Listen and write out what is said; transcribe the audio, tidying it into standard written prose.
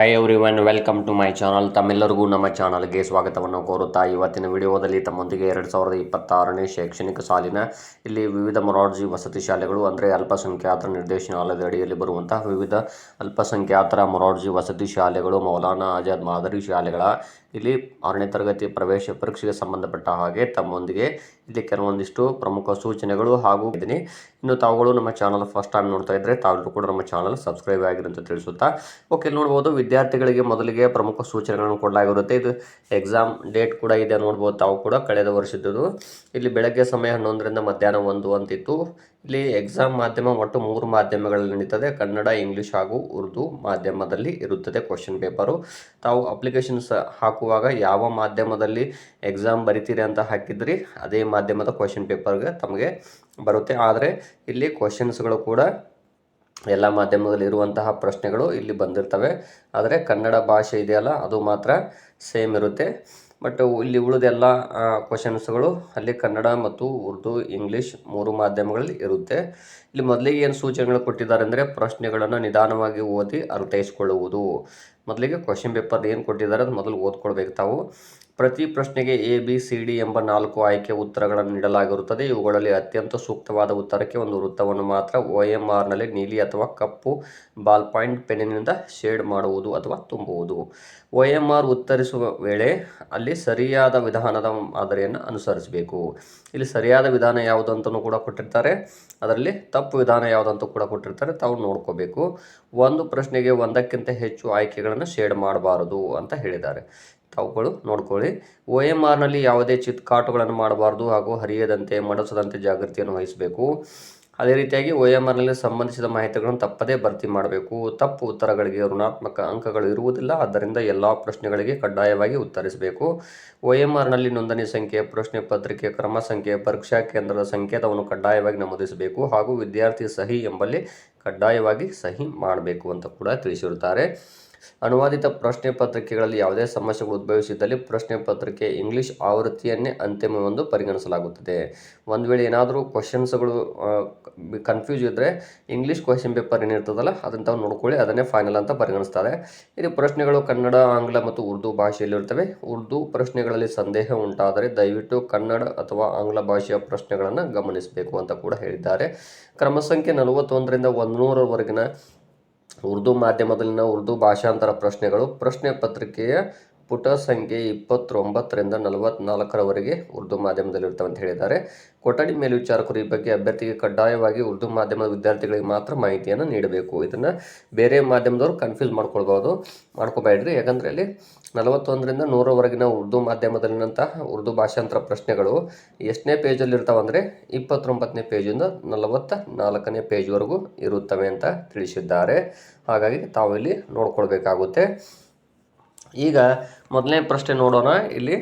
Hi everyone, welcome to my channel. ತಮ್ಮೆಲ್ಲರಿಗೂ ನಮ್ಮ ಚಾನಲ್ಗೆ ಸ್ವಾಗತವನ್ನು ಕೋರುತ್ತಾ ಇವತ್ತಿನ ವಿಡಿಯೋದಲ್ಲಿ ತಮ್ಮೊಂದಿಗೆ 2026ನೇ ಶೈಕ್ಷಣಿಕ ಸಾಲಿನ ಇಲ್ಲಿ ವಿವಿಧ ಮೊರಾರ್ಜಿ ವಸತಿ ಶಾಲೆಗಳು ಅಂದರೆ ಅಲ್ಪಸಂಖ್ಯಾತರ ನಿರ್ದೇಶನಾಲಯದ ಅಡಿಯಲ್ಲಿ ಬರುವಂತಹ ವಿವಿಧ ಅಲ್ಪಸಂಖ್ಯಾತರ ಮೊರಾರ್ಜಿ ವಸತಿ ಶಾಲೆಗಳು, ಮೌಲಾನಾ ಆಜಾದ್ ಮಾದರಿ ಶಾಲೆಗಳ ಇಲ್ಲಿ 6ನೇ ತರಗತಿ ಪ್ರವೇಶ ಪರೀಕ್ಷೆಗೆ ಸಂಬಂಧಪಟ್ಟ ಹಾಗೆ ತಮ್ಮೊಂದಿಗೆ ಇಲ್ಲಿ ಕೆಲವೊಂದಿಷ್ಟು ಪ್ರಮುಖ ಸೂಚನೆಗಳು ಹಾಗೂ ಇದ್ದೀನಿ. ಇನ್ನು ತಾವುಗಳು ನಮ್ಮ ಚಾನಲ್ ಫಸ್ಟ್ ಟೈಮ್ ನೋಡ್ತಾ ಇದ್ದರೆ ತಾವೆಲ್ಲರೂ ಕೂಡ ನಮ್ಮ ಚಾನಲ್ ಸಬ್ಸ್ಕ್ರೈಬ್ ಆಗಿರಿ ಅಂತ ತಿಳಿಸುತ್ತಾ, ಓಕೆ ನೋಡ್ಬೋದು ವಿದ್ಯಾರ್ಥಿಗಳಿಗೆ ಮೊದಲಿಗೆ ಪ್ರಮುಖ ಸೂಚನೆಗಳನ್ನು ಕೊಡಲಾಗಿರುತ್ತೆ. ಇದು ಎಕ್ಸಾಮ್ ಡೇಟ್ ಕೂಡ ಇದೆ ನೋಡ್ಬೋದು. ತಾವು ಕೂಡ ಕಳೆದ ವರ್ಷದ್ದು ಇಲ್ಲಿ ಬೆಳಗ್ಗೆ ಸಮಯ 11ರಿಂದ ಮಧ್ಯಾಹ್ನ 1 ಅಂತಿತ್ತು. ಇಲ್ಲಿ ಎಕ್ಸಾಮ್ ಮಾಧ್ಯಮ ಒಟ್ಟು 3 ಮಾಧ್ಯಮಗಳಲ್ಲಿ ನಡೀತದೆ. ಕನ್ನಡ, ಇಂಗ್ಲೀಷ್ ಹಾಗೂ ಉರ್ದು ಮಾಧ್ಯಮದಲ್ಲಿ ಇರುತ್ತದೆ ಕ್ವಶನ್ ಪೇಪರು. ತಾವು ಅಪ್ಲಿಕೇಶನ್ಸ್ ಹಾಕುವಾಗ ಯಾವ ಮಾಧ್ಯಮದಲ್ಲಿ ಎಕ್ಸಾಮ್ ಬರಿತೀರಿ ಅಂತ ಹಾಕಿದ್ರಿ ಅದೇ ಮಾಧ್ಯಮದ ಕ್ವಶನ್ ಪೇಪರ್ಗೆ ತಮಗೆ ಬರುತ್ತೆ. ಆದರೆ ಇಲ್ಲಿ ಕ್ವಶನ್ಸ್ಗಳು ಕೂಡ ಎಲ್ಲ ಮಾಧ್ಯಮದಲ್ಲಿ ಇರುವಂತಹ ಪ್ರಶ್ನೆಗಳು ಇಲ್ಲಿ ಬಂದಿರ್ತವೆ. ಆದರೆ ಕನ್ನಡ ಭಾಷೆ ಇದೆಯಲ್ಲ ಅದು ಮಾತ್ರ ಸೇಮ್ ಇರುತ್ತೆ. ಬಟ್ ಇಲ್ಲಿ ಉಳಿದೆಲ್ಲ ಕ್ವಶನ್ಸ್ಗಳು ಅಲ್ಲಿ ಕನ್ನಡ ಮತ್ತು ಉರ್ದು, ಇಂಗ್ಲೀಷ್ 3 ಮಾಧ್ಯಮಗಳಲ್ಲಿ ಇರುತ್ತೆ. ಇಲ್ಲಿ ಮೊದಲಿಗೆ ಏನು ಸೂಚನೆಗಳು ಕೊಟ್ಟಿದ್ದಾರೆ ಅಂದರೆ ಪ್ರಶ್ನೆಗಳನ್ನು ನಿಧಾನವಾಗಿ ಓದಿ ಅರ್ಥೈಸಿಕೊಳ್ಳುವುದು. ಮೊದಲಿಗೆ ಕ್ವಶನ್ ಪೇಪರ್ ಏನು ಕೊಟ್ಟಿದ್ದಾರೆ ಅದು ಮೊದಲು ಓದ್ಕೊಳ್ಬೇಕು ತಾವು. ಪ್ರತಿ ಪ್ರಶ್ನೆಗೆ ABCD ಎಂಬ 4 ಆಯ್ಕೆ ಉತ್ತರಗಳನ್ನು ನೀಡಲಾಗಿರುತ್ತದೆ. ಇವುಗಳಲ್ಲಿ ಅತ್ಯಂತ ಸೂಕ್ತವಾದ ಉತ್ತರಕ್ಕೆ ಒಂದು ವೃತ್ತವನ್ನು ಮಾತ್ರ OMRನಲ್ಲಿ ನೀಲಿ ಅಥವಾ ಕಪ್ಪು ಬಾಲ್ ಪಾಯಿಂಟ್ ಪೆನ್ನಿನಿಂದ ಶೇಡ್ ಮಾಡುವುದು ಅಥವಾ ತುಂಬುವುದು. OMR ಉತ್ತರಿಸುವ ವೇಳೆ ಅಲ್ಲಿ ಸರಿಯಾದ ವಿಧಾನದ ಮಾದರಿಯನ್ನು ಅನುಸರಿಸಬೇಕು. ಇಲ್ಲಿ ಸರಿಯಾದ ವಿಧಾನ ಯಾವುದು ಅಂತಲೂ ಕೂಡ ಕೊಟ್ಟಿರ್ತಾರೆ, ಅದರಲ್ಲಿ ತಪ್ಪು ವಿಧಾನ ಯಾವುದಂತೂ ಕೂಡ ಕೊಟ್ಟಿರ್ತಾರೆ. ತಾವು ನೋಡ್ಕೋಬೇಕು. ಒಂದು ಪ್ರಶ್ನೆಗೆ ಒಂದಕ್ಕಿಂತ ಹೆಚ್ಚು ಆಯ್ಕೆಗಳನ್ನು ಶೇಡ್ ಮಾಡಬಾರದು ಅಂತ ಹೇಳಿದ್ದಾರೆ. ತಾವುಗಳು ನೋಡ್ಕೊಳ್ಳಿ. OMRನಲ್ಲಿ ಯಾವುದೇ ಚಿತ್ಕಾಟುಗಳನ್ನು ಮಾಡಬಾರ್ದು ಹಾಗೂ ಹರಿಯದಂತೆ ಮಡಸದಂತೆ ಜಾಗೃತಿಯನ್ನು ವಹಿಸಬೇಕು. ಅದೇ ರೀತಿಯಾಗಿ OMRನಲ್ಲಿ ಸಂಬಂಧಿಸಿದ ಮಾಹಿತಿಗಳನ್ನು ತಪ್ಪದೇ ಭರ್ತಿ ಮಾಡಬೇಕು. ತಪ್ಪು ಉತ್ತರಗಳಿಗೆ ಋಣಾತ್ಮಕ ಅಂಕಗಳು ಇರುವುದಿಲ್ಲ. ಆದ್ದರಿಂದ ಎಲ್ಲ ಪ್ರಶ್ನೆಗಳಿಗೆ ಕಡ್ಡಾಯವಾಗಿ ಉತ್ತರಿಸಬೇಕು. OMRನಲ್ಲಿ ನೋಂದಣಿ ಸಂಖ್ಯೆ, ಪ್ರಶ್ನೆ ಪತ್ರಿಕೆ ಕ್ರಮ ಸಂಖ್ಯೆ, ಪರೀಕ್ಷಾ ಕೇಂದ್ರದ ಸಂಕೇತವನ್ನು ಕಡ್ಡಾಯವಾಗಿ ನಮೂದಿಸಬೇಕು ಹಾಗೂ ವಿದ್ಯಾರ್ಥಿ ಸಹಿ ಎಂಬಲ್ಲಿ ಕಡ್ಡಾಯವಾಗಿ ಸಹಿ ಮಾಡಬೇಕು ಅಂತ ಕೂಡ ತಿಳಿಸಿರುತ್ತಾರೆ. ಅನುವಾದಿತ ಪ್ರಶ್ನೆ ಪತ್ರಿಕೆಗಳಲ್ಲಿ ಯಾವುದೇ ಸಮಸ್ಯೆಗಳು ಉದ್ಭವಿಸಿದ್ದಲ್ಲಿ ಪ್ರಶ್ನೆ ಪತ್ರಿಕೆ ಇಂಗ್ಲೀಷ್ ಆವೃತ್ತಿಯನ್ನೇ ಅಂತಿಮವೆಂದು ಪರಿಗಣಿಸಲಾಗುತ್ತದೆ. ಒಂದು ವೇಳೆ ಏನಾದರೂ ಕ್ವಶನ್ಸ್ಗಳು ಕನ್ಫ್ಯೂಸ್ ಇದ್ದರೆ ಇಂಗ್ಲೀಷ್ ಕ್ವಶನ್ ಪೇಪರ್ ಏನಿರ್ತದಲ್ಲ ಅದನ್ನು ತಾವು ನೋಡ್ಕೊಳ್ಳಿ, ಅದನ್ನೇ ಫೈನಲ್ ಅಂತ ಪರಿಗಣಿಸ್ತಾರೆ. ಇಲ್ಲಿ ಪ್ರಶ್ನೆಗಳು ಕನ್ನಡ, ಆಂಗ್ಲ ಮತ್ತು ಉರ್ದು ಭಾಷೆಯಲ್ಲಿರ್ತವೆ. ಉರ್ದು ಪ್ರಶ್ನೆಗಳಲ್ಲಿ ಸಂದೇಹ ಉಂಟಾದರೆ ದಯವಿಟ್ಟು ಕನ್ನಡ ಅಥವಾ ಆಂಗ್ಲ ಭಾಷೆಯ ಪ್ರಶ್ನೆಗಳನ್ನು ಗಮನಿಸಬೇಕು ಅಂತ ಕೂಡ ಹೇಳಿದ್ದಾರೆ. ಕ್ರಮ ಸಂಖ್ಯೆ 41ರಿಂದ 100ರವರೆಗಿನ ಉರ್ದು ಮಾಧ್ಯಮದಲ್ಲಿನ ಉರ್ದು ಭಾಷಾಂತರ ಪ್ರಶ್ನೆಗಳು ಪ್ರಶ್ನೆ ಪತ್ರಿಕೆಯ ಪುಟ ಸಂಖ್ಯೆ 29ರಿಂದ 44ರವರೆಗೆ ಉರ್ದು ಮಾಧ್ಯಮದಲ್ಲಿರ್ತವೆ ಅಂತ ಹೇಳಿದ್ದಾರೆ. ಕೊಠಡಿ ಮೇಲ್ವಿಚಾರಕರು ಈ ಬಗ್ಗೆ ಅಭ್ಯರ್ಥಿಗೆ ಕಡ್ಡಾಯವಾಗಿ ಉರ್ದು ಮಾಧ್ಯಮದ ವಿದ್ಯಾರ್ಥಿಗಳಿಗೆ ಮಾತ್ರ ಮಾಹಿತಿಯನ್ನು ನೀಡಬೇಕು. ಇದನ್ನು ಬೇರೆ ಮಾಧ್ಯಮದವರು ಕನ್ಫ್ಯೂಸ್ ಮಾಡ್ಕೋಬೇಡ್ರಿ. ಯಾಕಂದರೆ ಅಲ್ಲಿ 41ರಿಂದ 100ರವರೆಗಿನ ಉರ್ದು ಮಾಧ್ಯಮದಲ್ಲಿನಂತಹ ಉರ್ದು ಭಾಷಾಂತರ ಪ್ರಶ್ನೆಗಳು ಎಷ್ಟನೇ ಪೇಜಲ್ಲಿ ಇರ್ತಾವೆ ಅಂದರೆ 29ನೇ ಪೇಜಿಂದ 44ನೇ ಪೇಜ್ವರೆಗೂ ಇರುತ್ತವೆ ಅಂತ ತಿಳಿಸಿದ್ದಾರೆ. ಹಾಗಾಗಿ ತಾವು ಇಲ್ಲಿ ನೋಡ್ಕೊಳ್ಬೇಕಾಗುತ್ತೆ. ಈಗ ಮೊದಲನೇ ಪ್ರಶ್ನೆ ನೋಡೋಣ. ಇಲ್ಲಿ